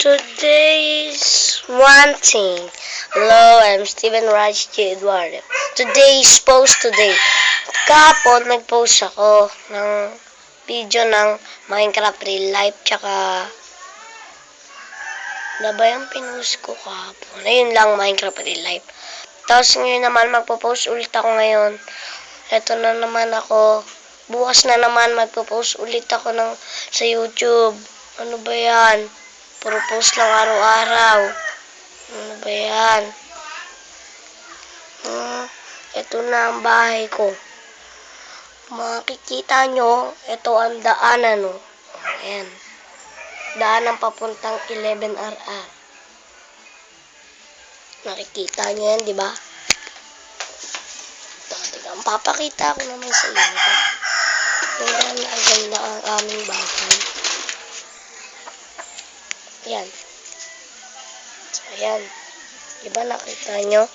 Today's one thing. Hello, I'm Steven Raj J. Eduardo. Today's post today. Kahapon, nag-post ako ng video ng Minecraft Real Life, tsaka na ba yung pinost ko kahapon? Ayun lang, Minecraft Real Life. Tapos ngayon naman, magpo-post ulit ako ngayon. Ito na naman ako. Bukas na naman, magpo-post ulit ako sa YouTube. Ano ba yan? Puro post lang araw-araw. Ano ba yan? Ito na ang bahay ko. Makikita nyo, ito ang daanan, no? Ayan. Daanan papuntang 11RR. Nakikita nyo yan, di ba? Ang papakita ko naman sa inyo. Tingnan na ang ganda ang aming bahay. Ayan. So, ayan. Diba nakita nyo?